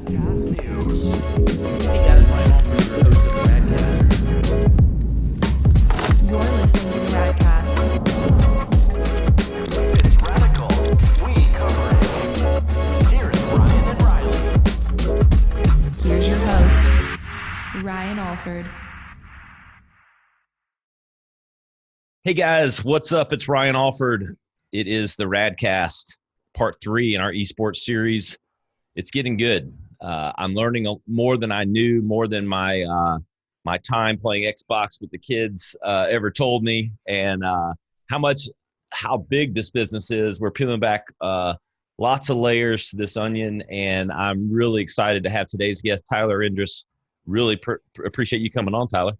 Radcast News. Hey guys, Ryan Alford, your host of the Radcast. You're listening to the Radcast. If it's radical, we cover it. Here is Ryan and Riley. Here's your host, Ryan Alford. Hey guys, what's up? It's Ryan Alford. It is the Radcast, part 3 in our esports series. It's getting good. I'm learning more than I knew, more than my time playing Xbox with the kids ever told me, and how big this business is. We're peeling back lots of layers to this onion, and I'm really excited to have today's guest, Tyler Endres. Really appreciate you coming on, Tyler.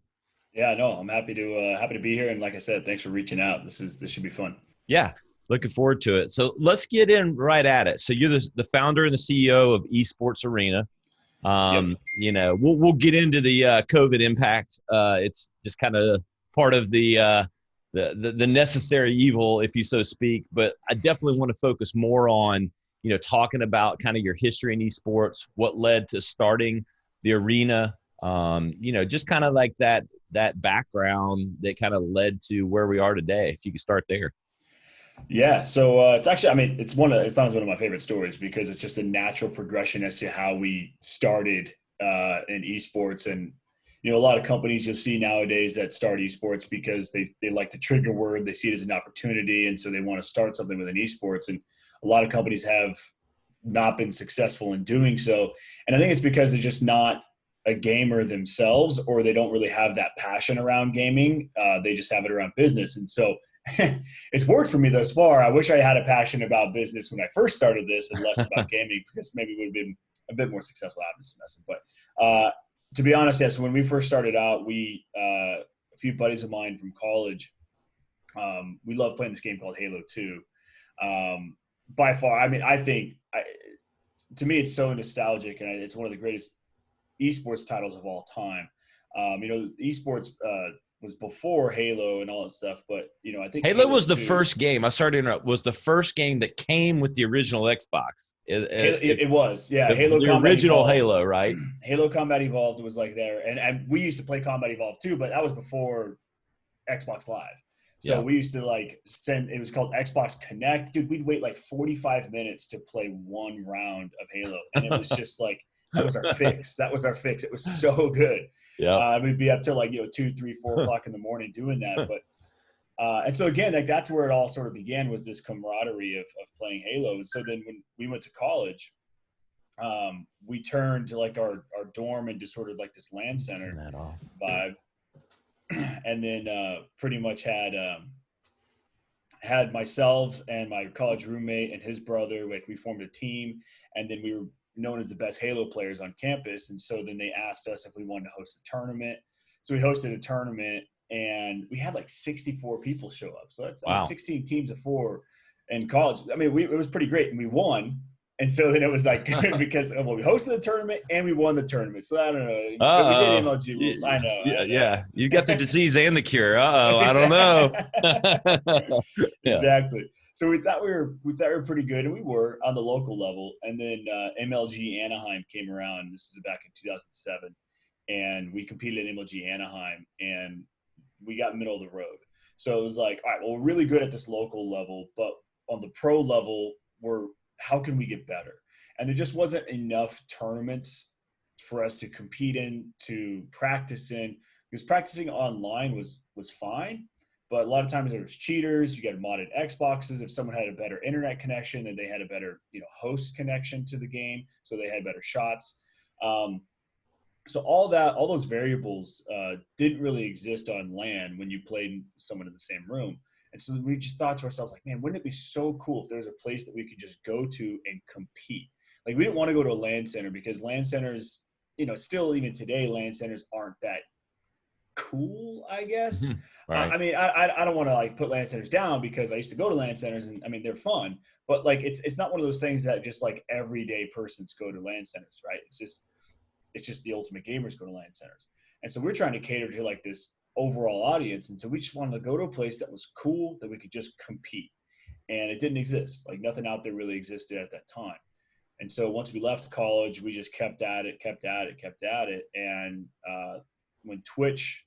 Yeah, no, I'm happy to be here. And like I said, thanks for reaching out. This should be fun. Yeah, looking forward to it. So let's get in right at it. So you're the founder and the CEO of Esports Arena. Yep. You know, we'll get into the COVID impact. It's just kind of part of the necessary evil, if you so speak. But I definitely want to focus more on, talking about kind of your history in esports, what led to starting the arena. Just kind of like that background that kind of led to where we are today. If you could start there. Yeah. So it's actually, it's one of my favorite stories because it's just a natural progression as to how we started in esports. And, a lot of companies you'll see nowadays that start esports because they like to trigger word. They see it as an opportunity. And so they want to start something within esports. And a lot of companies have not been successful in doing so. And I think it's because they're just not a gamer themselves, or they don't really have that passion around gaming. They just have it around business. And so it's worked for me thus far. I wish I had a passion about business when I first started this and less about gaming, because maybe it would have been a bit more successful after this message. But to be honest, yes, when we first started out, a few buddies of mine from college, we love playing this game called Halo 2. By far, to me, it's so nostalgic, and it's one of the greatest esports titles of all time. Esports was before Halo and all that stuff, but I think Halo was the first game. I started to interrupt. Was the first game that came with the original Xbox. It was, yeah. The, Halo the Combat original Evolved. Halo, right? Halo Combat Evolved was like there, and we used to play Combat Evolved too, but that was before Xbox Live. So we used to it was called Xbox Connect. Dude, we'd wait like 45 minutes to play one round of Halo, and it was just like. That was our fix. It was so good. Yeah. We'd be up till 2, 3, 4 o'clock in the morning doing that. But and so again, that's where it all sort of began, was this camaraderie of playing Halo. And so then when we went to college, we turned to our dorm into sort of like this LAN center vibe, and then pretty much had myself and my college roommate and his brother. We formed a team, and then we were known as the best Halo players on campus. And so then they asked us if we wanted to host a tournament. So we hosted a tournament, and we had 64 people show up. So that's 16 teams of 4 in college. It was pretty great, and we won. And so then it was good because we hosted the tournament and we won the tournament. So I don't know. But we did MLG rules. I know. Yeah. You got the disease and the cure. I don't know. Yeah. Exactly. So we thought we were pretty good, and we were on the local level. And then MLG Anaheim came around. This is back in 2007, and we competed in MLG Anaheim, and we got middle of the road. So it was all right, well, we're really good at this local level, but on the pro level, how can we get better? And there just wasn't enough tournaments for us to compete in, to practice in, because practicing online was fine. But a lot of times there was cheaters. You got modded Xboxes. If someone had a better internet connection, then they had a better, host connection to the game, so they had better shots. So all those variables didn't really exist on LAN when you played someone in the same room. And so we just thought to ourselves, man, wouldn't it be so cool if there was a place that we could just go to and compete? We didn't want to go to a LAN center, because LAN centers, still even today, LAN centers aren't that cool, I guess. Mm-hmm. Right. I don't want to put LAN centers down, because I used to go to LAN centers, and they're fun, but it's not one of those things that just everyday persons go to LAN centers, right? It's just the ultimate gamers go to LAN centers. And so we're trying to cater to this overall audience. And so we just wanted to go to a place that was cool, that we could just compete. And it didn't exist. Nothing out there really existed at that time. And so once we left college, we just kept at it. And when Twitch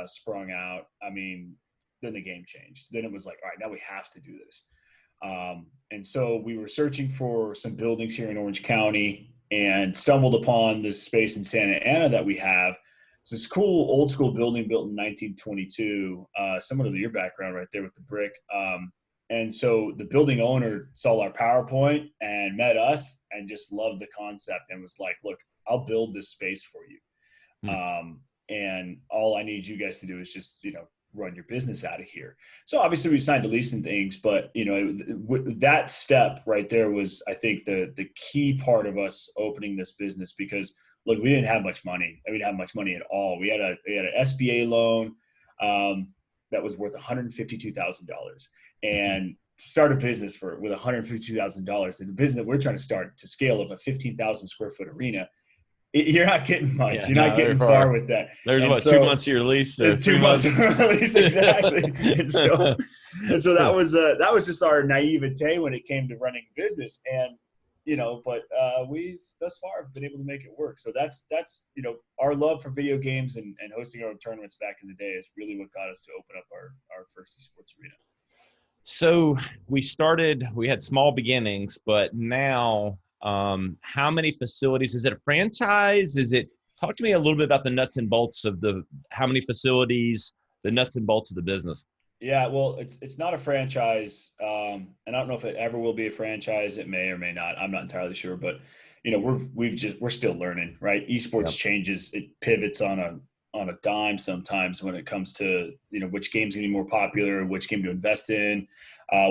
sprung out, I mean, then the game changed. Then it was like, all right, now we have to do this. And so we were searching for some buildings here in Orange County and stumbled upon this space in Santa Ana that we have. It's this cool old school building built in 1922, similar to your background right there with the brick. And so the building owner saw our PowerPoint and met us and just loved the concept and was like, look, I'll build this space for you. And all I need you guys to do is just, run your business out of here. So obviously we signed a lease and things, but that step right there was, I think, the key part of us opening this business, because look, we didn't have much money. We didn't have much money at all. We had an SBA loan that was worth $152,000, and to start a business with $152,000, the business that we're trying to start to scale of a 15,000 square foot arena, you're not getting much. Yeah, you're not getting far with that. There's and 2 months of your lease. There's 2 months of your lease, exactly. and so that was just our naivete when it came to running a business, and but we've thus far been able to make it work. So that's our love for video games and hosting our own tournaments back in the day is really what got us to open up our first esports arena. So we had small beginnings, but now how many facilities? Is it a franchise? Talk to me a little bit about the nuts and bolts of how many facilities, the nuts and bolts of the business. Yeah, well, it's not a franchise, and I don't know if it ever will be a franchise. It may or may not. I'm not entirely sure, but we're still learning, right? Esports changes, it pivots on a dime sometimes when it comes to which game's getting more popular, which game to invest in,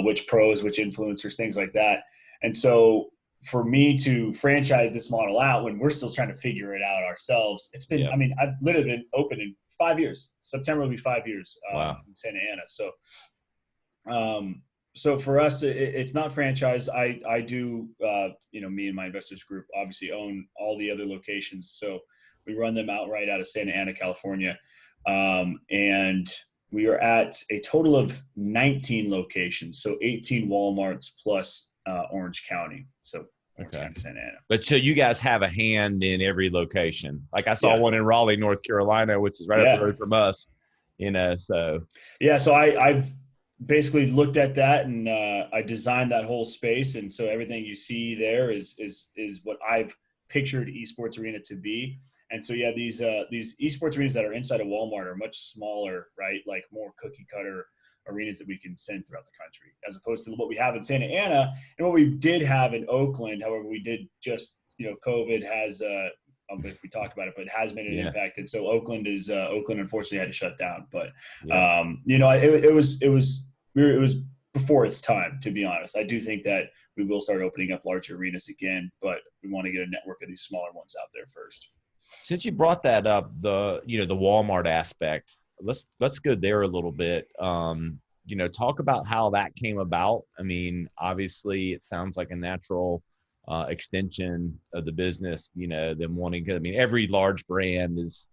which pros, which influencers, things like that. And so for me to franchise this model out when we're still trying to figure it out ourselves, it's been, I mean, I've literally been open in 5 years. September will be 5 years in Santa Ana. So for us, it's not franchise. I do, me and my investors group obviously own all the other locations. So we run them outright out of Santa Ana, California. And we are at a total of 19 locations. So 18 Walmarts plus Orange County. So Okay. Santa Ana. But so you guys have a hand in every location. Like I saw one in Raleigh, North Carolina, which is right up the road from us, so. Yeah. So I've basically looked at that and I designed that whole space. And so everything you see there is what I've pictured Esports Arena to be. And so, these esports arenas that are inside of Walmart are much smaller, right? Like more cookie cutter arenas that we can send throughout the country, as opposed to what we have in Santa Ana and what we did have in Oakland. However, we did just, COVID has, if we talk about it, but it has made an impact. And so Oakland unfortunately had to shut down, but it was before its time, to be honest. I do think that we will start opening up larger arenas again, but we want to get a network of these smaller ones out there first. Since you brought that up, the Walmart aspect, let's go there a little bit. Talk about how that came about. I mean, obviously it sounds like a natural extension of the business, them wanting to, every large brand is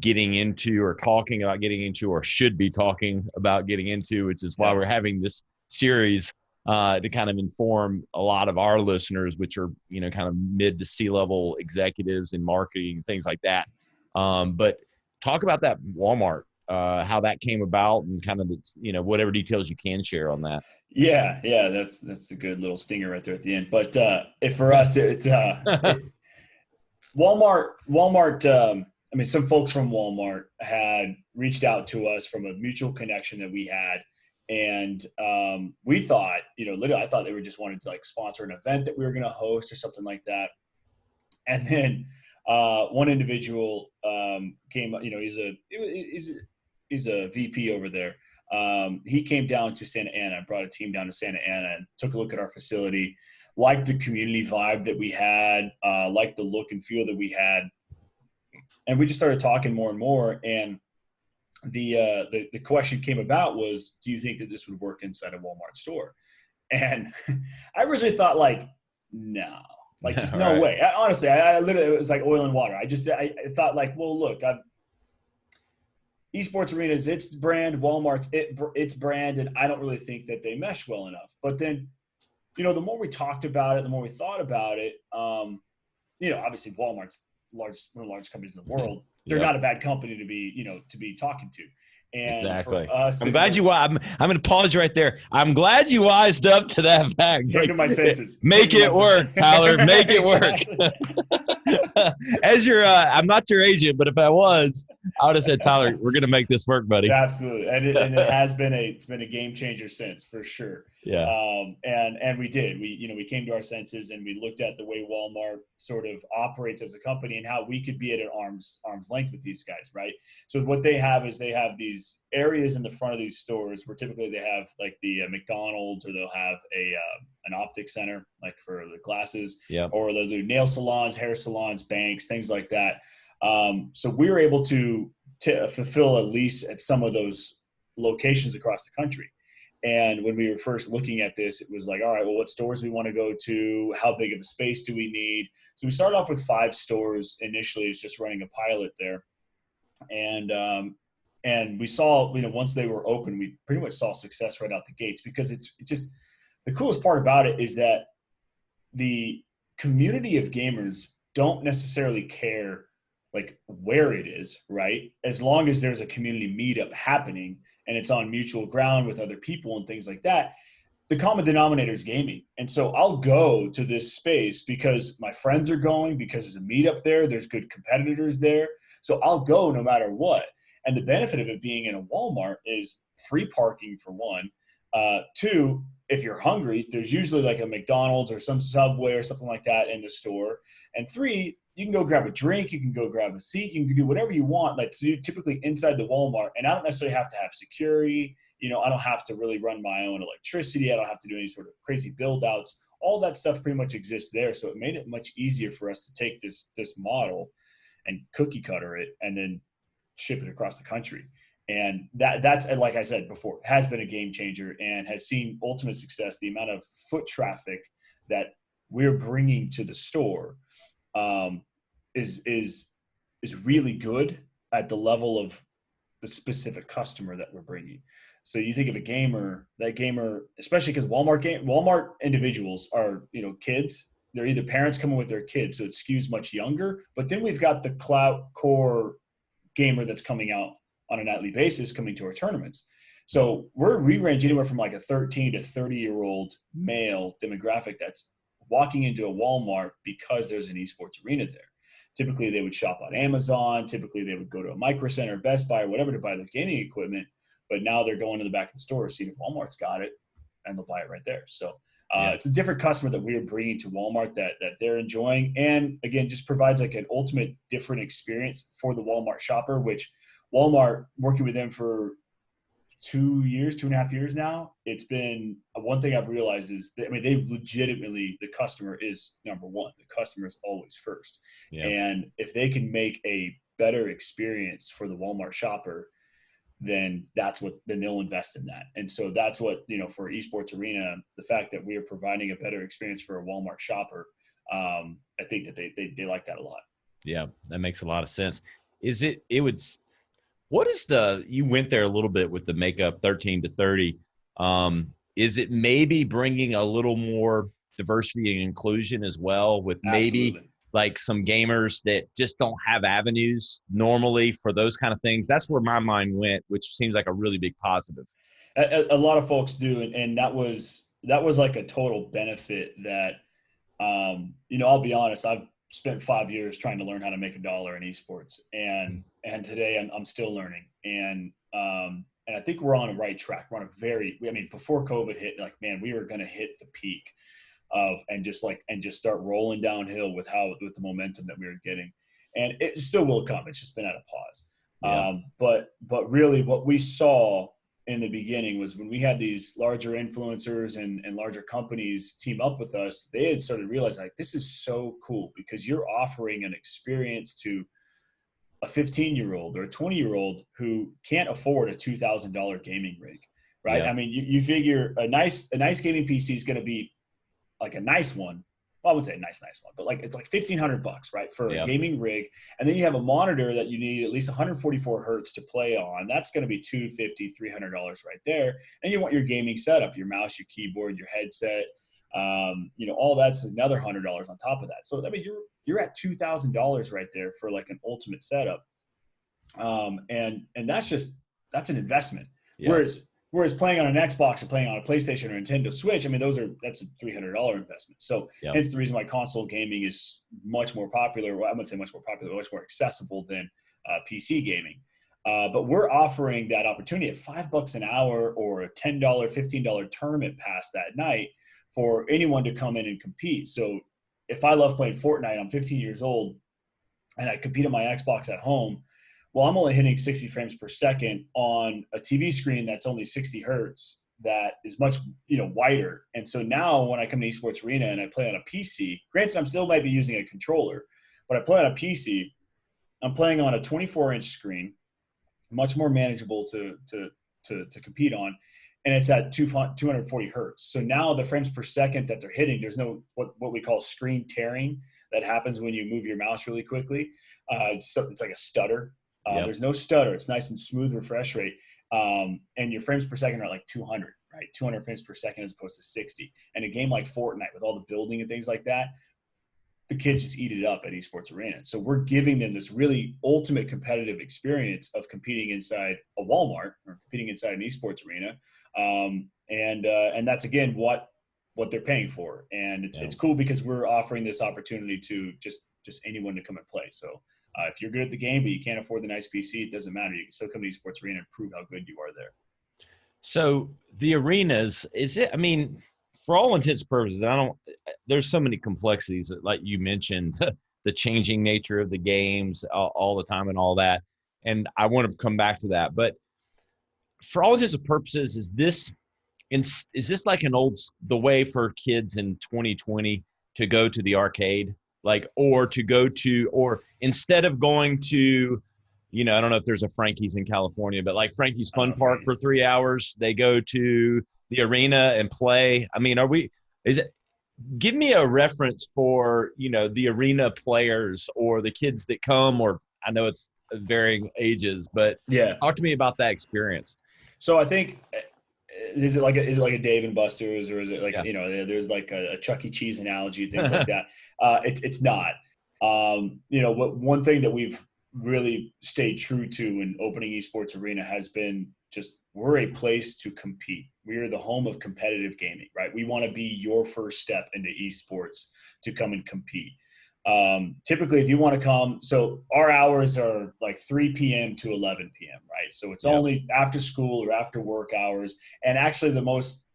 getting into or talking about getting into or should be talking about getting into, which is why we're having this series to kind of inform a lot of our listeners, which are, kind of mid to C-level executives in marketing, things like that. But talk about that Walmart, how that came about and kind of, whatever details you can share on that. Yeah. That's a good little stinger right there at the end. But for us, it's Walmart. Some folks from Walmart had reached out to us from a mutual connection that we had. And we thought, literally, I thought they were just wanted to like sponsor an event that we were going to host or something like that. And then one individual came, he's a VP over there. He came down to Santa Ana, brought a team down to Santa Ana and took a look at our facility, liked the community vibe that we had, liked the look and feel that we had. And we just started talking more and more. And the question came about was, do you think that this would work inside a Walmart store? And I originally thought no, just no way. Honestly, I literally, it was like oil and water. I thought well, look, Esports Arena is its brand, Walmart's its brand, and I don't really think that they mesh well enough. But then, the more we talked about it, the more we thought about it, obviously Walmart's one of the largest companies in the world. They're Yep. not a bad company to be talking to. And Exactly. for us, I'm glad I'm going to pause right there. I'm glad you wised up to that fact. Came to my senses. Make it work, Tyler. Make it work. As I'm not your agent, but if I was, I would have said, Tyler, we're going to make this work, buddy. Yeah, absolutely. And it has been it's been a game changer since, for sure. Yeah. And we did. We came to our senses and we looked at the way Walmart sort of operates as a company and how we could be at an arm's length with these guys, right? So what they have is they have these areas in the front of these stores where typically they have like the McDonald's, or they'll have an optic center like for the glasses, or they'll do nail salons, hair salons, banks, things like that. So we were able to fulfill a lease at some of those locations across the country. And when we were first looking at this, it was like, all right, well, what stores do we want to go to? How big of a space do we need? So we started off with 5 stores initially. It's just running a pilot there. And we saw, once they were open, we pretty much saw success right out the gates, because it's just the coolest part about it is that the community of gamers don't necessarily care like where it is, right? As long as there's a community meetup happening and it's on mutual ground with other people and things like that, the common denominator is gaming. And so I'll go to this space because my friends are going, because there's a meetup there, there's good competitors there. So I'll go no matter what. And the benefit of it being in a Walmart is free parking for one. 2, if you're hungry, there's usually like a McDonald's or some Subway or something like that in the store. And 3, you can go grab a drink, you can go grab a seat, you can do whatever you want. Like, so you're typically inside the Walmart, and I don't necessarily have to have security. I don't have to really run my own electricity. I don't have to do any sort of crazy build outs. All that stuff pretty much exists there. So it made it much easier for us to take this model and cookie cutter it and then ship it across the country. And that's, like I said before, has been a game changer and has seen ultimate success. The amount of foot traffic that we're bringing to the store is really good at the level of the specific customer that we're bringing. So you think of that gamer, especially because Walmart individuals are, kids. They're either parents coming with their kids, so it skews much younger. But then we've got the clout core gamer that's coming out on a nightly basis, coming to our tournaments. So we range anywhere from like a 13 to 30-year-old male demographic that's walking into a Walmart because there's an esports arena there. Typically, they would shop on Amazon. Typically, they would go to a Micro Center, Best Buy, or whatever to buy their gaming equipment. But now they're going to the back of the store, seeing if Walmart's got it, and they'll buy it right there. So it's a different customer that we're bringing to Walmart that they're enjoying. And, again, just provides like an ultimate different experience for the Walmart shopper, which Walmart, working with them for 2.5 years now, it's been one thing I've realized is that, they've legitimately, the customer is number one. The customer is always first. Yeah. And if they can make a better experience for the Walmart shopper, then they'll invest in that. And so that's what, for Esports Arena, the fact that we are providing a better experience for a Walmart shopper, I think that they like that a lot. Yeah, that makes a lot of sense. You went there a little bit with the makeup 13 to 30. Is it maybe bringing a little more diversity and inclusion as well, with maybe Absolutely. Like some gamers that just don't have avenues normally for those kind of things? That's where my mind went, which seems like a really big positive. A lot of folks do. And that was like a total benefit that, I'll be honest, I've spent 5 years trying to learn how to make $1 in esports. And today I'm still learning. And I think we're on a right track. We're on before COVID hit, we were going to hit the peak and just start rolling downhill with the momentum that we were getting. And it still will come. It's just been at a pause. Yeah. But really what we saw in the beginning was when we had these larger influencers and larger companies team up with us, they had started realizing this is so cool, because you're offering an experience to a 15-year-old or a 20-year-old who can't afford a $2,000 gaming rig, right? Yeah. You figure a nice gaming PC is going to be like a nice one. Well, I wouldn't say a nice one, but it's like $1,500, right, for a gaming rig. And then you have a monitor that you need at least 144 hertz to play on. That's going to be $250, $300 right there. And you want your gaming setup, your mouse, your keyboard, your headset, All that's another $100 on top of that. So I mean, you're at $2,000 right there for like an ultimate setup. And that's an investment. Yeah. Whereas playing on an Xbox or playing on a PlayStation or Nintendo Switch, I mean, that's a $300 investment. So Yep. hence the reason why console gaming is much more popular. Well, I wouldn't say much more popular, much more accessible than PC gaming. But we're offering that opportunity at $5 an hour or a $10, $15 tournament pass that night for anyone to come in and compete. So if I love playing Fortnite, I'm 15 years old, and I compete on my Xbox at home, well, I'm only hitting 60 frames per second on a TV screen that's only 60 hertz that is much, wider. And so now when I come to Esports Arena and I play on a PC, granted, I'm still might be using a controller, but I play on a PC, I'm playing on a 24-inch screen, much more manageable to compete on, and it's at 240 hertz. So now the frames per second that they're hitting, there's no what we call screen tearing that happens when you move your mouse really quickly. It's like a stutter. Yep. There's no stutter. It's nice and smooth refresh rate. And your frames per second are like 200, right? 200 frames per second as opposed to 60. And a game like Fortnite with all the building and things like that, the kids just eat it up at Esports Arena. So we're giving them this really ultimate competitive experience of competing inside a Walmart or competing inside an Esports Arena. And that's, again, what they're paying for. And it's cool because we're offering this opportunity to just anyone to come and play. So if you're good at the game, but you can't afford the nice PC, it doesn't matter. You can still come to Esports Arena and prove how good you are there. So the arenas, for all intents and purposes, there's so many complexities, like you mentioned, the changing nature of the games all the time and all that. And I want to come back to that. But for all intents and purposes, is this like the way for kids in 2020 to go to the arcade? Or instead of going to, I don't know if there's a Frankie's in California, but like Frankie's Fun Park for 3 hours, they go to the arena and play. I mean, give me a reference for, the arena players or the kids that come, or I know it's varying ages, but talk to me about that experience. So I think, is it like a Dave and Buster's, or is it like, there's like a Chuck E. Cheese analogy, things like that. It's not. One thing that we've really stayed true to in opening Esports Arena has been just, we're a place to compete. We are the home of competitive gaming, right? We want to be your first step into esports to come and compete. Typically, if you want to come, so our hours are like 3 p.m. to 11 p.m., right? So it's only after school or after work hours. And actually the most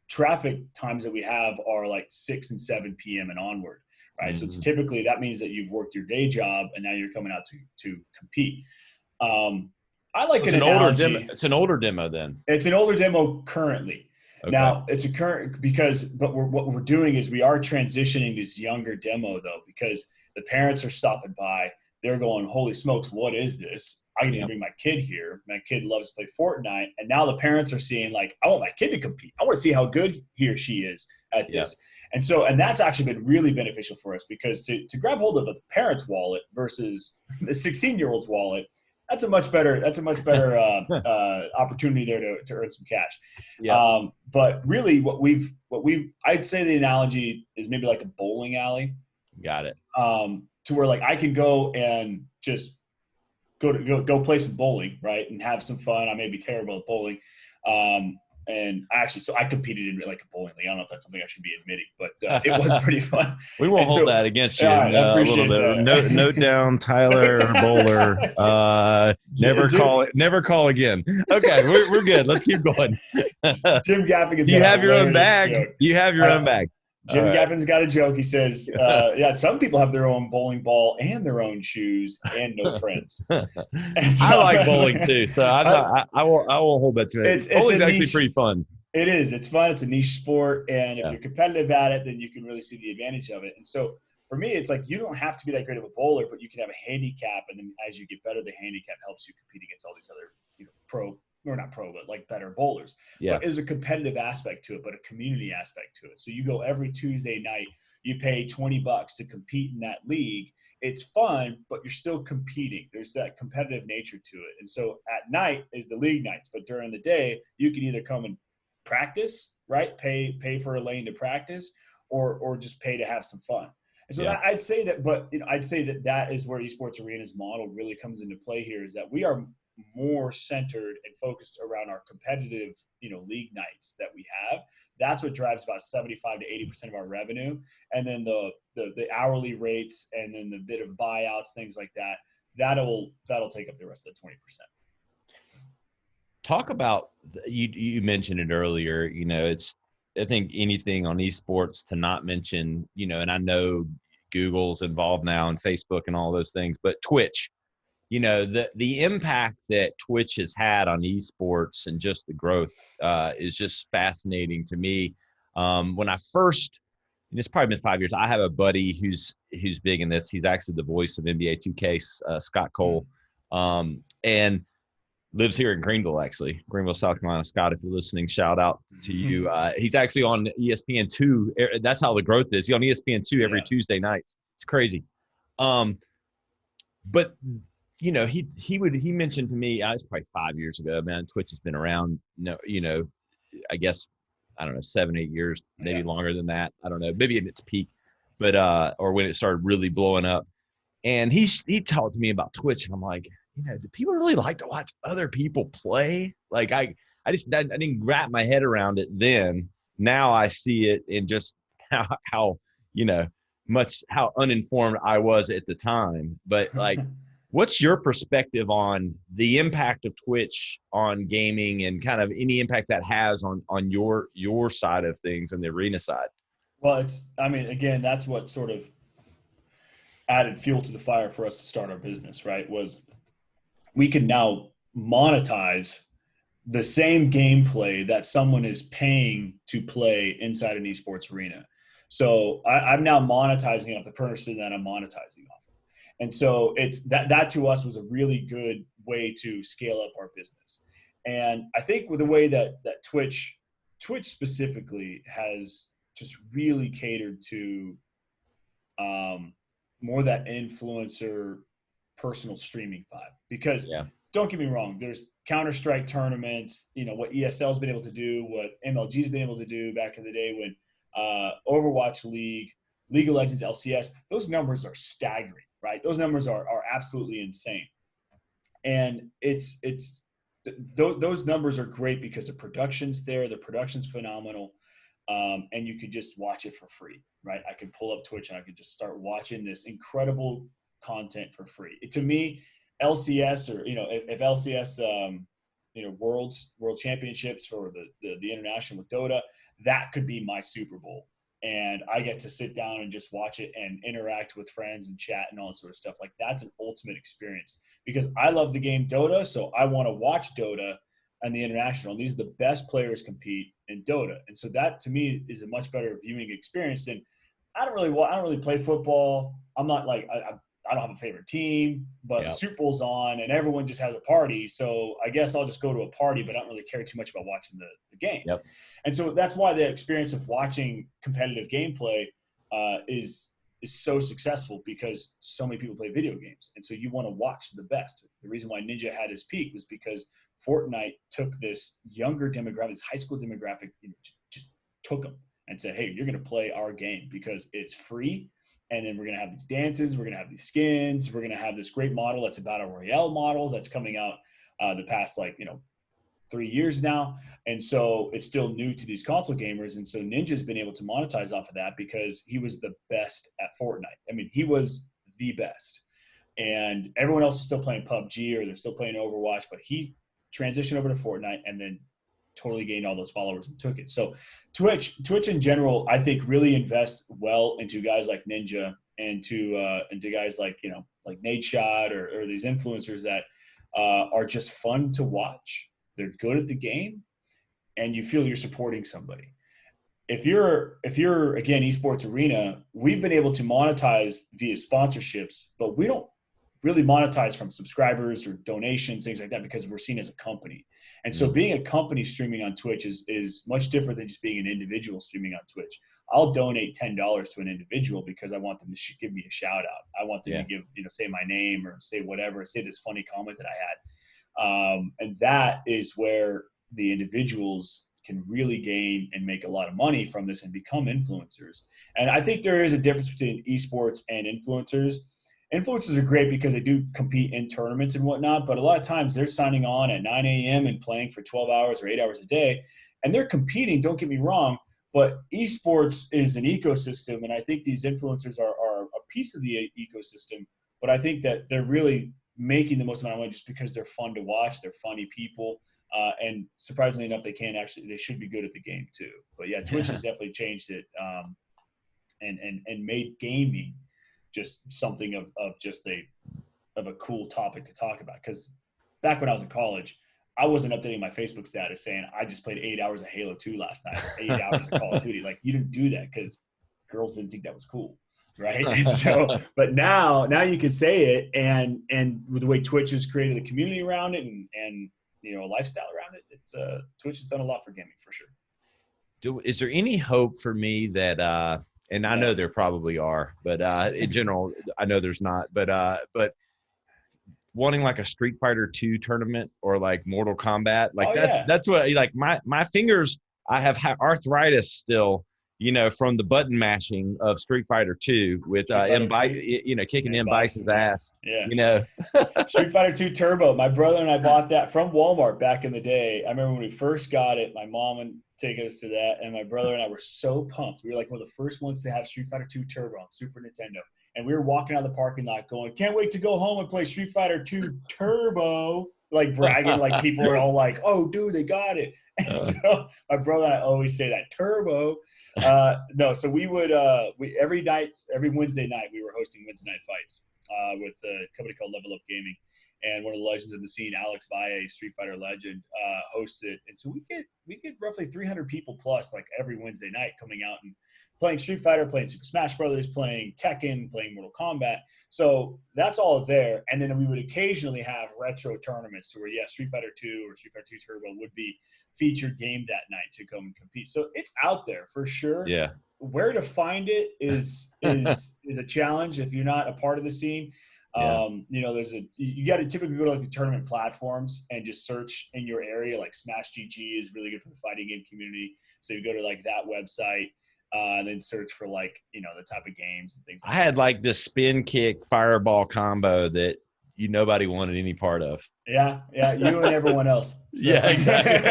traffic times that we have are like 6 and 7 p.m. and onward, right? Mm-hmm. So it's typically, that means that you've worked your day job and now you're coming out to compete. I like an analogy. Older demo. It's an older demo then. It's an older demo currently. Okay. Now it's a current what we're doing is we are transitioning this younger demo though, because the parents are stopping by. They're going, holy smokes, what is this? I need to bring my kid here. My kid loves to play Fortnite. And now the parents are seeing like, I want my kid to compete. I want to see how good he or she is at this. And that's actually been really beneficial for us, because to grab hold of the parent's wallet versus the 16-year-old's wallet, that's a much better opportunity there to earn some cash. Yeah. But really I'd say the analogy is maybe like a bowling alley. Got it. To where like I can go and just go play some bowling, right? And have some fun. I may be terrible at bowling. And so I competed in like a bowling league. I don't know if that's something I should be admitting, but it was pretty fun. We won't hold that against you. Right, I appreciate a little bit. Note down Tyler Bowler. Never call again. Okay, we're good. Let's keep going. Jim Gaffin is. You have your own bag. Joke. You have your own bag. Jim Gaffin's got a joke. He says, some people have their own bowling ball and their own shoes and no friends. I like bowling too, so I will hold that to it. Bowling's actually pretty fun. It is. It's fun. It's a niche sport, and if you're competitive at it, then you can really see the advantage of it. And so for me, it's like you don't have to be that great of a bowler, but you can have a handicap, and then as you get better, the handicap helps you compete against all these other but like better bowlers. Yeah. But there's a competitive aspect to it, but a community aspect to it. So you go every Tuesday night, you pay $20 to compete in that league. It's fun, but you're still competing. There's that competitive nature to it. And so at night is the league nights, but during the day, you can either come and practice, right? Pay for a lane to practice, or just pay to have some fun. And so Yeah. I'd say that, but I'd say that is where Esports Arena's model really comes into play here, is that we are more centered and focused around our competitive, league nights that we have. That's what drives about 75 to 80% of our revenue. And then the hourly rates and then the bit of buyouts, things like that, that'll take up the rest of the 20%. Talk about, you mentioned it earlier, it's, I think anything on esports to not mention, and I know Google's involved now and Facebook and all those things, but Twitch, the impact that Twitch has had on esports and just the growth is just fascinating to me. When I first, and it's probably been 5 years, I have a buddy who's big in this. He's actually the voice of NBA 2K, Scott Cole, and lives here in Greenville, actually, Greenville, South Carolina. Scott, if you're listening, shout out to you. He's actually on ESPN2. That's how the growth is. He's on ESPN2 every Tuesday nights. It's crazy. But he mentioned to me, it's probably 5 years ago, man, Twitch has been around, I guess, I don't know, 7-8 years, maybe longer than that. I don't know, maybe at its peak, but or when it started really blowing up. And he talked to me about Twitch, and I'm like, do people really like to watch other people play? Like I didn't wrap my head around it then. Now I see it in just how how uninformed I was at the time. But like, what's your perspective on the impact of Twitch on gaming and kind of any impact that has on your side of things and the arena side? Well, again, that's what sort of added fuel to the fire for us to start our business, right? Was we can now monetize the same gameplay that someone is paying to play inside an esports arena. So I'm now monetizing off the person that I'm monetizing off. And so it's that to us was a really good way to scale up our business. And I think with the way that Twitch specifically has just really catered to more that influencer personal streaming vibe, because don't get me wrong, there's Counter-Strike tournaments, what ESL's been able to do, what MLG's been able to do back in the day when Overwatch League of Legends, LCS, those numbers are staggering, right? Those numbers are absolutely insane. And those numbers are great because the production's there, the production's phenomenal, and you could just watch it for free, right? I could pull up Twitch and I could just start watching this incredible content for free. To me, LCS, or if LCS world championships or the international with Dota, that could be my Super Bowl, and I get to sit down and just watch it and interact with friends and chat and all that sort of stuff. Like, that's an ultimate experience, because I love the game Dota, so I want to watch Dota and the international, and these are the best players compete in Dota. And so that to me is a much better viewing experience than I don't really play football. I'm not like I don't have a favorite team, but the Super Bowl's on and everyone just has a party. So I guess I'll just go to a party, but I don't really care too much about watching the game. Yep. And so that's why the experience of watching competitive gameplay is so successful, because so many people play video games. And so you want to watch the best. The reason why Ninja had his peak was because Fortnite took this younger demographic, this high school demographic, just took them and said, hey, you're going to play our game because it's free. And then we're going to have these dances. We're going to have these skins. We're going to have this great model that's a battle royale model that's coming out the past 3 years now. And so it's still new to these console gamers. And so Ninja's been able to monetize off of that because he was the best at Fortnite. I mean, he was the best. And everyone else is still playing PUBG or they're still playing Overwatch, but he transitioned over to Fortnite and then totally gained all those followers and took it. So Twitch in general, I think really invests well into guys like Ninja and to guys like Nate Shot or these influencers that are just fun to watch. They're good at the game, and you feel you're supporting somebody. If you're again, Esports Arena, we've been able to monetize via sponsorships, but we don't really monetize from subscribers or donations, things like that, because we're seen as a company. And so being a company streaming on Twitch is much different than just being an individual streaming on Twitch. I'll donate $10 to an individual because I want them to give me a shout out. I want them to give, say my name or say whatever, say this funny comment that I had. And that is where the individuals can really gain and make a lot of money from this and become influencers. And I think there is a difference between esports and influencers. Influencers are great because they do compete in tournaments and whatnot, but a lot of times they're signing on at 9 a.m. and playing for 12 hours or 8 hours a day, and they're competing, don't get me wrong, but esports is an ecosystem, and I think these influencers are a piece of the ecosystem, but I think that they're really making the most amount of money just because they're fun to watch, they're funny people, and surprisingly enough, they should be good at the game too. But yeah, Twitch has definitely changed it, and made gaming just something of a cool topic to talk about. Because back when I was in college, I wasn't updating my Facebook status saying I just played 8 hours of Halo 2 last night, or 8 hours of Call of Duty. Like, you didn't do that because girls didn't think that was cool, right? And so, but now you can say it, and with the way Twitch has created a community around it and a lifestyle around it, it's Twitch has done a lot for gaming for sure. Is there any hope for me that and I know there probably are, but in general, I know there's not. But wanting like a Street Fighter 2 tournament or like Mortal Kombat, like that's what, like my fingers. I have arthritis still, from the button mashing of Street Fighter 2 with kicking M. Bice's ass. Yeah. Street Fighter 2 Turbo. My brother and I bought that from Walmart back in the day. I remember when we first got it, my mom and taking us to that, and my brother and I were so pumped. We were like one of the first ones to have Street Fighter 2 Turbo on Super Nintendo. And we were walking out of the parking lot going, can't wait to go home and play Street Fighter 2 Turbo, like bragging, like people are all like, oh, dude, they got it. And so my brother and I always say that, Turbo. So we would every Wednesday night we were hosting Wednesday night fights with a company called Level Up Gaming, and one of the legends in the scene, Alex Valle, Street Fighter legend, hosted. And so we get roughly 300 people plus like every Wednesday night coming out and playing Street Fighter, playing Super Smash Brothers, playing Tekken, playing Mortal Kombat. So that's all there. And then we would occasionally have retro tournaments to where, Street Fighter 2 or Street Fighter 2 Turbo would be featured game that night to come and compete. So it's out there for sure. Yeah. Where to find it is a challenge if you're not a part of the scene. Yeah. You got to typically go to like the tournament platforms and just search in your area. Like Smash GG is really good for the fighting game community. So you go to like that website. And then search for like, the type of games and things like that. I had like this spin kick fireball combo that nobody wanted any part of. Yeah, you and everyone else. So. Yeah, exactly.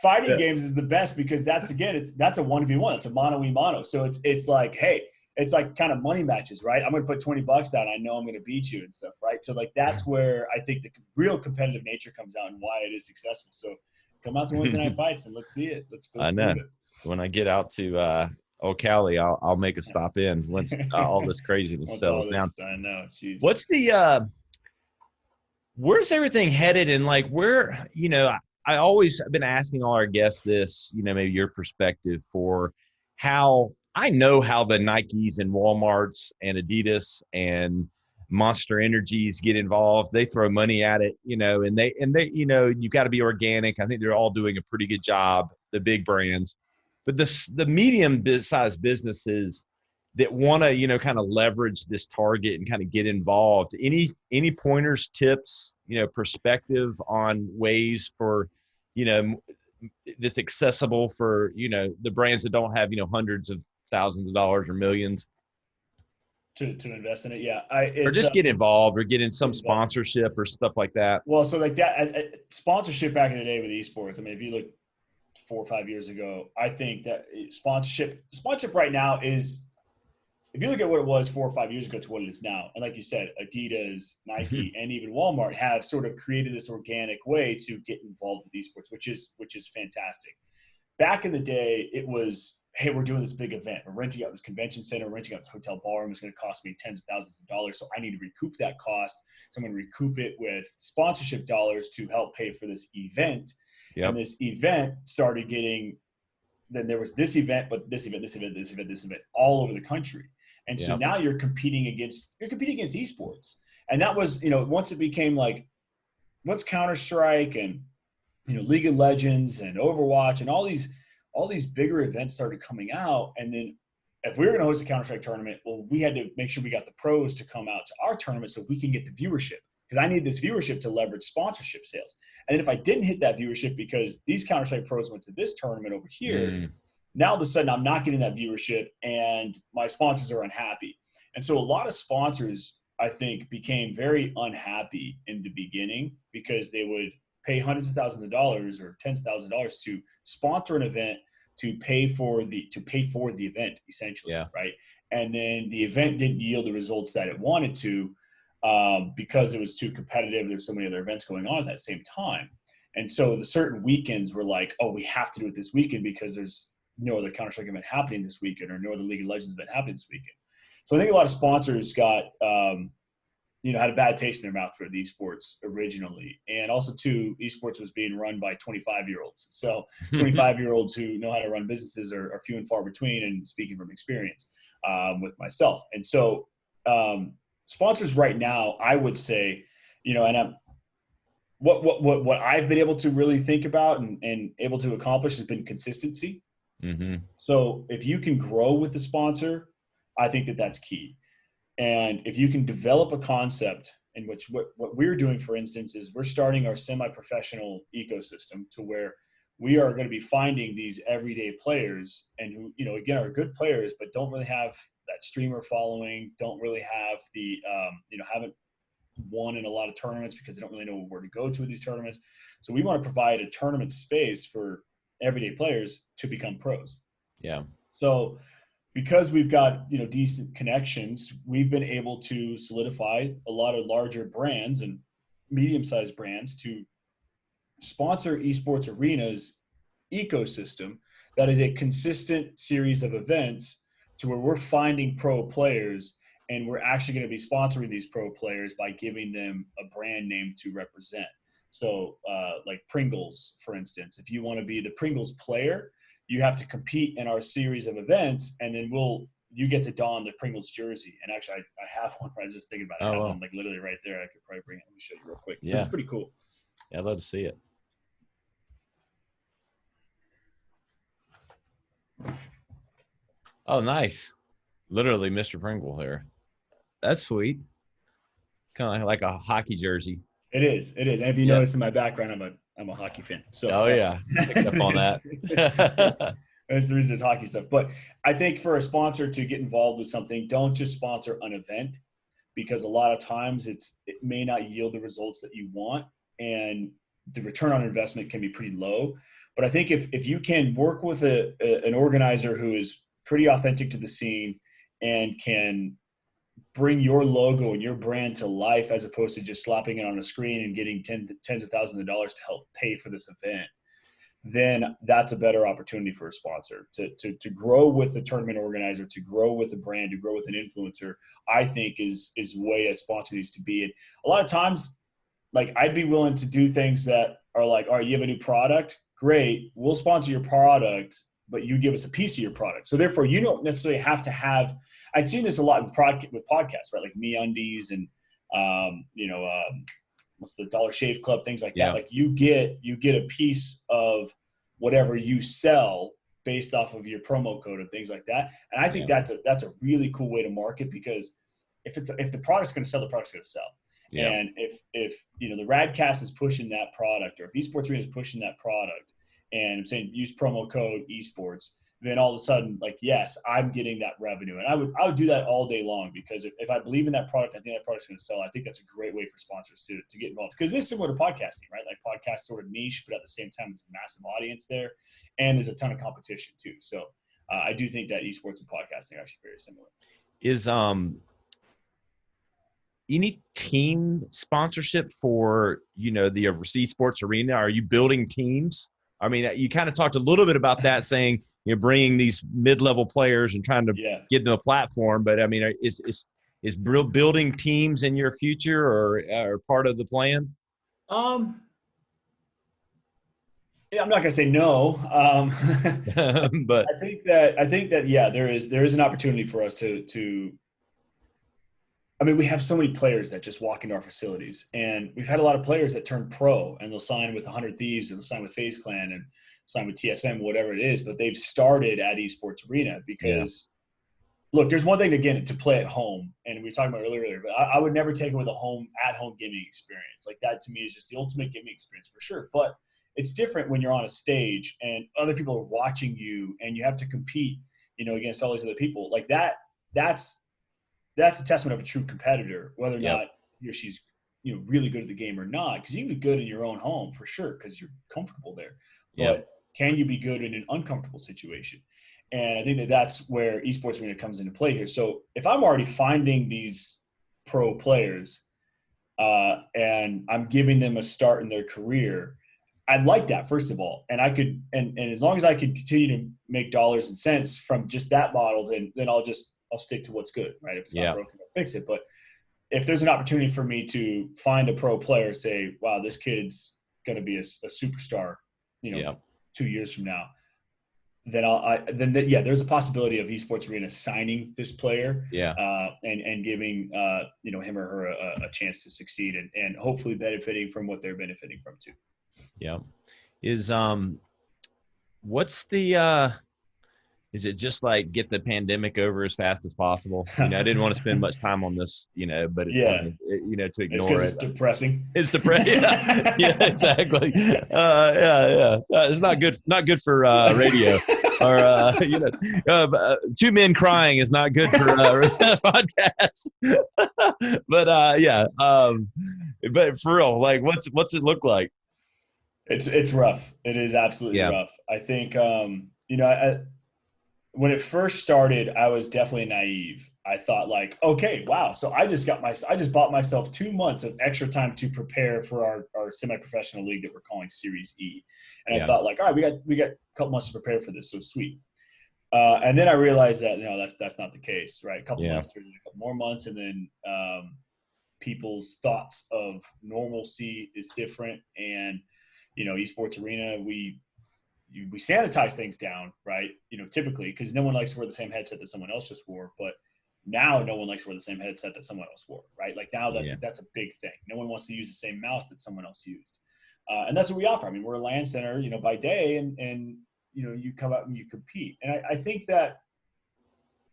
Fighting games is the best because that's a 1v1. It's a mono-e-mono. So it's like, hey, it's like kind of money matches, right? I'm going to put $20 down. I know I'm going to beat you and stuff, right? So like that's where I think the real competitive nature comes out and why it is successful. So come out to Wednesday night fights and let's see it. Let's I know. It. When I get out to Cali, I'll make a stop in once all this craziness settles down. I know. Jeez. What's where's everything headed? And like where, I always have been asking all our guests this, maybe your perspective for how I know how the Nikes and Walmarts and Adidas and Monster Energies get involved. They throw money at it, and they, you got to be organic. I think they're all doing a pretty good job, the big brands, but the medium-sized businesses that want to, kind of leverage this target and kind of get involved. Any pointers, tips, perspective on ways for, that's accessible for, the brands that don't have, hundreds of thousands of dollars or millions. To invest in it, yeah. Or just get involved or get in some sponsorship or stuff like that. Well, so like that sponsorship back in the day with esports. I mean, if you look 4 or 5 years ago, I think that sponsorship right now is, if you look at what it was 4 or 5 years ago to what it is now, and like you said, Adidas, Nike, and even Walmart have sort of created this organic way to get involved with esports, which is fantastic. Back in the day, it was, hey, we're doing this big event. We're renting out this convention center, we're renting out this hotel ballroom. It's going to cost me tens of thousands of dollars. So I need to recoup that cost. So I'm going to recoup it with sponsorship dollars to help pay for this event. Yep. And this event started getting, then there was this event, but this event, all over the country. And so now you're competing against esports. And that was, once it became like, what's Counter-Strike and, League of Legends and Overwatch and all these bigger events started coming out. And then if we were going to host a Counter-Strike tournament, well, we had to make sure we got the pros to come out to our tournament so we can get the viewership. because I need this viewership to leverage sponsorship sales. And then if I didn't hit that viewership because these Counter-Strike pros went to this tournament over here, now all of a sudden I'm not getting that viewership and my sponsors are unhappy. And so a lot of sponsors, I think, became very unhappy in the beginning because they would pay hundreds of thousands of dollars or tens of thousands of dollars to sponsor an event, to pay for the event, essentially, right? And then the event didn't yield the results that it wanted to because it was too competitive. There's so many other events going on at that same time. And so the certain weekends were like, oh, we have to do it this weekend because there's no other Counter-Strike event happening this weekend or no other League of Legends event happening this weekend. So I think a lot of sponsors got, had a bad taste in their mouth for the esports originally. And also, too, esports was being run by 25-year-olds. So 25-year-olds who know how to run businesses are few and far between, and speaking from experience with myself. And so sponsors right now, I would say, and what I've been able to really think about and able to accomplish has been consistency. So if you can grow with a sponsor, I think that that's key. And if you can develop a concept in which what we're doing, for instance, is we're starting our semi-professional ecosystem to where we are going to be finding these everyday players and who, again, are good players, but don't really have that streamer following, don't really have the, haven't won in a lot of tournaments because they don't really know where to go to with these tournaments. So we want to provide a tournament space for everyday players to become pros. Yeah. So because we've got, decent connections, we've been able to solidify a lot of larger brands and medium-sized brands to sponsor Esports Arena's ecosystem that is a consistent series of events to where we're finding pro players, and we're actually going to be sponsoring these pro players by giving them a brand name to represent. So like Pringles, for instance, if you want to be the Pringles player, you have to compete in our series of events, and then you get to don the Pringles jersey. And actually, I have one. I was just thinking about it. I have one like literally right there. I could probably bring it. Let me show you real quick. Yeah, it's pretty cool. Yeah, I'd love to see it. Oh, nice! Literally, Mr. Pringle here. That's sweet. Kind of like a hockey jersey. It is. And if you notice in my background, I'm a hockey fan. So yeah, picked up on that. That's the reason it's hockey stuff. But I think for a sponsor to get involved with something, don't just sponsor an event, because a lot of times it may not yield the results that you want, and the return on investment can be pretty low. But I think if you can work with an organizer who is pretty authentic to the scene and can bring your logo and your brand to life, as opposed to just slapping it on a screen and getting tens of thousands of dollars to help pay for this event, then that's a better opportunity for a sponsor to grow with the tournament organizer, to grow with a brand, to grow with an influencer. I think is way a sponsor needs to be. And a lot of times, like, I'd be willing to do things that are like, all right, you have a new product, great, we'll sponsor your product, but you give us a piece of your product. So therefore, you don't necessarily have to have. I've seen this a lot with podcasts, right? Like MeUndies and what's the Dollar Shave Club, things like that. Like you get a piece of whatever you sell based off of your promo code and things like that. And I think that's a really cool way to market, because if the product's going to sell, the product's going to sell. Yeah. And if the Radcast is pushing that product, or if Esports Arena is pushing that product, and I'm saying use promo code esports, then all of a sudden, like, yes, I'm getting that revenue. And I would do that all day long, because if I believe in that product, I think that product's going to sell. I think that's a great way for sponsors to get involved, because it's similar to podcasting, right? Like, podcast sort of niche, but at the same time, there's a massive audience there, and there's a ton of competition too. So I do think that esports and podcasting are actually very similar. Is any team sponsorship for the Esports Arena? Are you building teams? I mean, you kind of talked a little bit about that, saying you're bringing these mid-level players and trying to get them a platform. But I mean, is building teams in your future or part of the plan? I'm not going to say no, but I think that there is an opportunity for us to. I mean, we have so many players that just walk into our facilities, and we've had a lot of players that turn pro, and they'll sign with 100 Thieves, and they'll sign with FaZe Clan, and sign with TSM, whatever it is, but they've started at Esports Arena because look, there's one thing again to play at home, and we were talking about it earlier, but I would never take away the at-home gaming experience. Like that to me is just the ultimate gaming experience for sure. But it's different when you're on a stage and other people are watching you, and you have to compete, against all these other people. Like that. That's a testament of a true competitor, whether or not he or she's really good at the game or not. Because you can be good in your own home for sure, because you're comfortable there. But can you be good in an uncomfortable situation? And I think that that's where Esports Arena comes into play here. So if I'm already finding these pro players and I'm giving them a start in their career, I'd like that, first of all. And I could, and as long as I could continue to make dollars and cents from just that model, then I'll stick to what's good, right? If it's not broken, I'll fix it. But if there's an opportunity for me to find a pro player, say, wow, this kid's going to be a superstar, 2 years from now, then there's a possibility of Esports Arena signing this player, and giving him or her a chance to succeed, and hopefully benefiting from what they're benefiting from too. Yeah, what's the is it just like get the pandemic over as fast as possible? I didn't want to spend much time on this, but it's kind of, to ignore it. It's depressing. It's depressing. Yeah, exactly. It's not good for radio, or two men crying is not good for podcasts. But for real, like, what's it look like? It's rough. It is absolutely rough. I think when it first started, I was definitely naive. I thought like, okay, wow. So I just bought myself 2 months of extra time to prepare for our semi-professional league that we're calling Series E. And I thought like, all right, we got a couple months to prepare for this. So sweet. And then I realized that, that's not the case, right? A couple months, a couple more months. And then people's thoughts of normalcy is different. And, Esports Arena, we sanitize things down, right? Typically, because no one likes to wear the same headset that someone else just wore. But now no one likes to wear the same headset that someone else wore, right? Like now that's a big thing. No one wants to use the same mouse that someone else used. And that's what we offer. I mean, we're a LAN center, by day, and you come out and you compete. And I think that,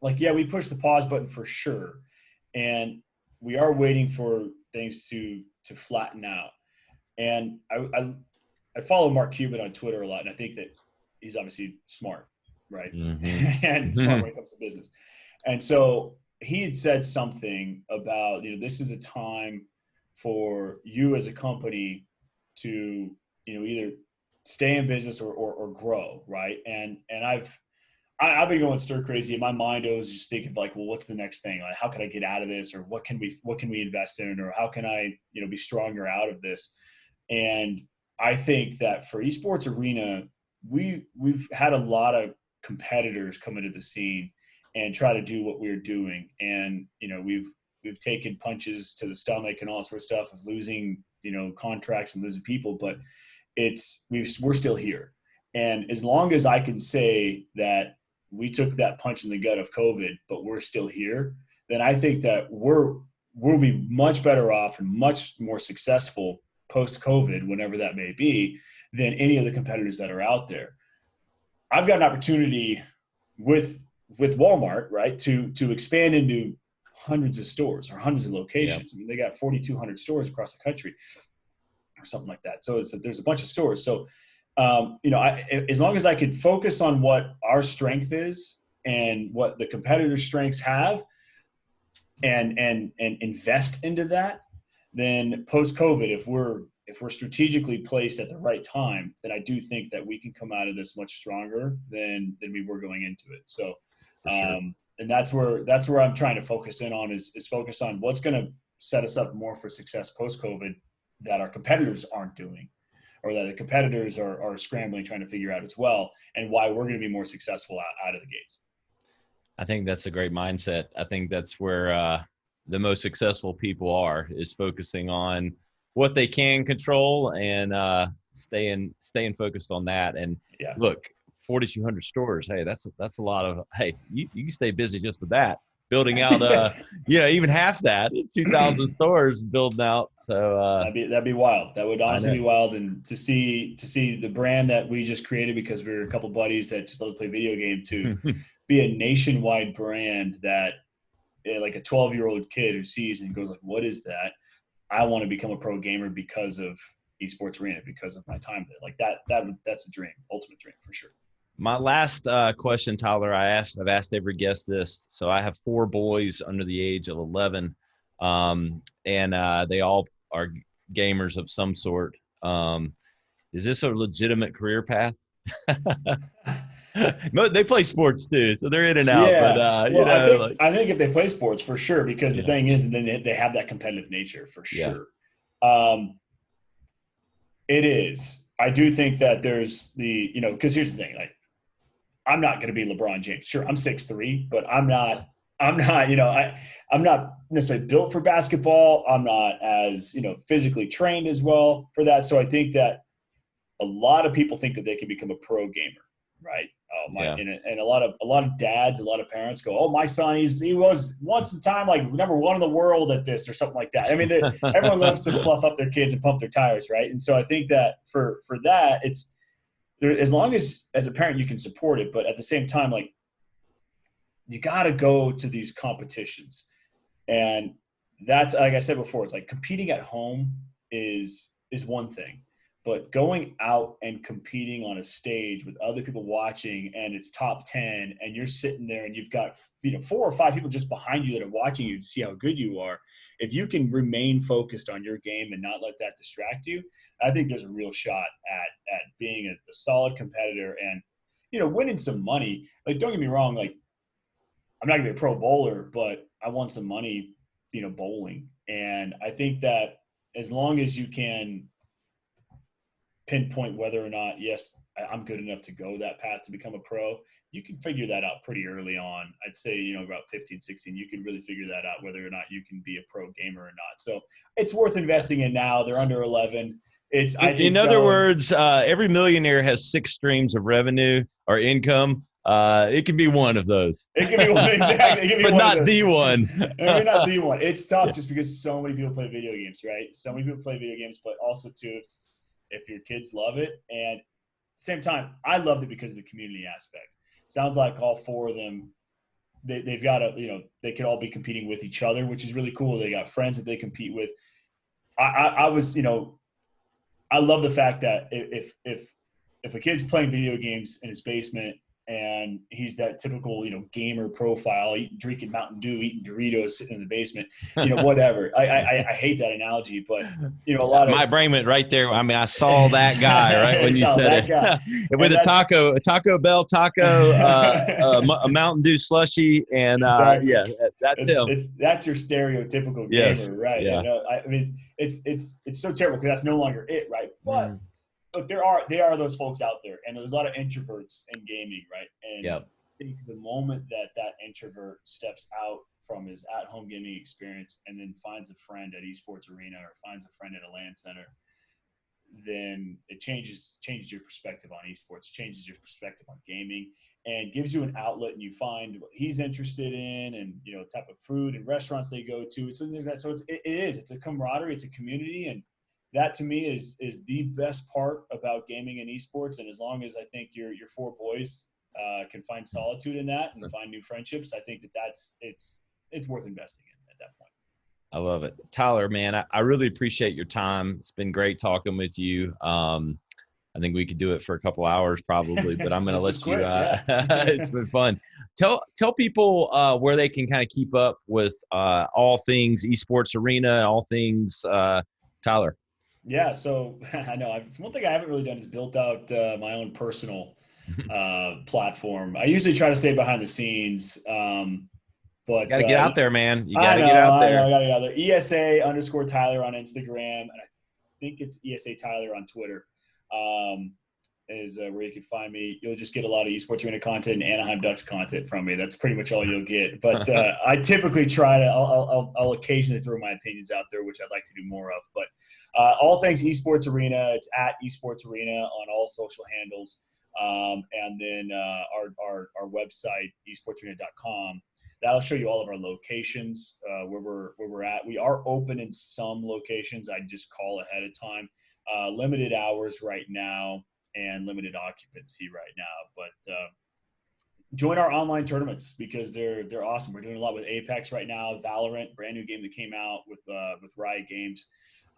like, we push the pause button for sure. And we are waiting for things to flatten out. And I follow Mark Cuban on Twitter a lot, and I think that he's obviously smart, right? Mm-hmm. And smart when it comes to business. And so he had said something about, this is a time for you as a company to, either stay in business or grow, right? And I've been going stir crazy. In my mind, I was just thinking like, well, what's the next thing? Like, how can I get out of this, or what can we invest in, or how can I, be stronger out of this? And I think that for Esports Arena, we've had a lot of competitors come into the scene and try to do what we're doing. And, we've taken punches to the stomach and all sorts of stuff of losing, contracts and losing people, but we're still here. And as long as I can say that we took that punch in the gut of COVID, but we're still here, then I think that we'll be much better off and much more successful post-COVID, whenever that may be, than any of the competitors that are out there. I've got an opportunity with Walmart, right, to expand into hundreds of stores or hundreds of locations. I mean, they got 4,200 stores across the country or something like that. So there's a bunch of stores. So, as long as I could focus on what our strength is and what the competitors' strengths have, and invest into that, then post-COVID, if we're strategically placed at the right time, then I do think that we can come out of this much stronger than we were going into it. So, and that's where I'm trying to focus in on is focus on what's going to set us up more for success post-COVID that our competitors aren't doing, or that the competitors are scrambling, trying to figure out as well, and why we're going to be more successful out of the gates. I think that's a great mindset. I think that's where the most successful people is focusing on what they can control and staying focused on that. And look, 4,200 stores. Hey, that's a lot of, you can stay busy just with that, building out, even half that, 2,000 stores building out. So that'd be wild. That would honestly be wild. And to see the brand that we just created, because we're a couple buddies that just love to play video game, to be a nationwide brand that like a 12-year-old kid who sees and goes like, what is that? I want to become a pro gamer because of Esports Arena, because of my time there. Like that's a dream, ultimate dream for sure. My last question, Tyler, I've asked every guest this. So I have 4 boys under the age of 11, and they all are gamers of some sort. Is this a legitimate career path? No, they play sports too, so they're in and out. But Yeah. you Well, know, like, I think if they play sports for sure, because the yeah, thing is, and then they have that competitive nature for yeah, sure. It is. I do think that there's because here's the thing, like I'm not going to be LeBron James. Sure, I'm 6'3", but I'm not, I'm not necessarily built for basketball. I'm not as, physically trained as well for that. So I think that a lot of people think that they can become a pro gamer, right? Oh my, yeah. and a lot of dads, a lot of parents go, oh, my son, he was once a time like number 1 in the world at this or something like that. I mean, everyone loves to fluff up their kids and pump their tires, right? And so I think that for that, it's there, as long as a parent you can support it, but at the same time, like you got to go to these competitions, and that's like I said before, it's like competing at home is one thing. But going out and competing on a stage with other people watching and it's top 10 and you're sitting there and you've got 4 or 5 people just behind you that are watching you to see how good you are. If you can remain focused on your game and not let that distract you, I think there's a real shot at being a solid competitor and winning some money. Like, don't get me wrong, like I'm not gonna be a pro bowler, but I won some money, bowling. And I think that as long as you can pinpoint whether or not, yes, I'm good enough to go that path to become a pro, you can figure that out pretty early on. I'd say, about 15, 16, you can really figure that out, whether or not you can be a pro gamer or not. So it's worth investing in now. They're under 11. In other words, every millionaire has 6 streams of revenue or income. It can be one of those. It can be one, exactly. It can be but one not the one. Maybe not the one. It's tough Yeah. just because so many people play video games, right? So many people play video games, but also too, if your kids love it. And at the same time, I loved it because of the community aspect. Sounds like all 4 of them, they've got they could all be competing with each other, which is really cool. They got friends that they compete with. I was, I love the fact that if a kid's playing video games in his basement and he's that typical, gamer profile, drinking Mountain Dew, eating Doritos, sitting in the basement, whatever. I hate that analogy, but a lot of my brain went right there. I mean, I saw that guy right when you said that it. guy. With a Taco Bell taco, a Mountain Dew slushie, and Exactly. yeah, that's him. That's your stereotypical gamer, Yes. right? Yeah. I mean, it's so terrible because that's no longer it, right? But look, there are those folks out there, and there's a lot of introverts in gaming, right? And Yep. I think the moment that introvert steps out from his at-home gaming experience and then finds a friend at Esports Arena or finds a friend at a LAN center, then it changes your perspective on esports, changes your perspective on gaming, and gives you an outlet, and you find what he's interested in, and type of food and restaurants they go to. It's something that it's a camaraderie, it's a community, and that to me is the best part about gaming and esports. And as long as I think your 4 boys can find solitude in that and find new friendships, I think it's worth investing in at that point. I love it. Tyler, man, I really appreciate your time. It's been great talking with you. I think we could do it for a couple hours probably, but I'm going to let you, quick, yeah. It's been fun. Tell people where they can kind of keep up with all things Esports Arena, all things Tyler. Yeah, so I know it's one thing I haven't really done is built out my own personal platform. I usually try to stay behind the scenes, but Got to get out there, man. You got I to know, get out there. I got to get out there. ESA_Tyler on Instagram, and I think it's ESA Tyler on Twitter. Is where you can find me. You'll just get a lot of Esports Arena content and Anaheim Ducks content from me. That's pretty much all you'll get. But I typically try to. I'll occasionally throw my opinions out there, which I'd like to do more of. But all things Esports Arena. It's at Esports Arena on all social handles, and then our website esportsarena.com. That'll show you all of our locations where we're at. We are open in some locations. I just call ahead of time. Limited hours right now and limited occupancy right now, but join our online tournaments because they're awesome. We're doing a lot with Apex right now, Valorant, brand new game that came out with Riot Games,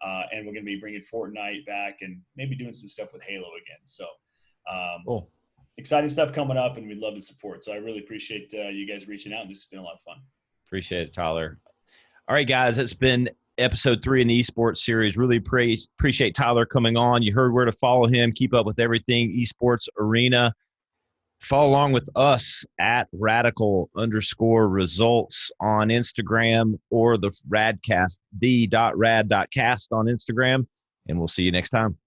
and we're going to be bringing Fortnite back and maybe doing some stuff with Halo again. So, Cool. exciting stuff coming up, and we'd love the support. So I really appreciate you guys reaching out, and this has been a lot of fun. Appreciate it, Tyler. All right, guys, it's been episode 3 in the esports series. Really appreciate Tyler coming on. You heard where to follow him. Keep up with everything Esports Arena. Follow along with us at radical_results on Instagram or the Radcast, the.rad.cast on Instagram. And we'll see you next time.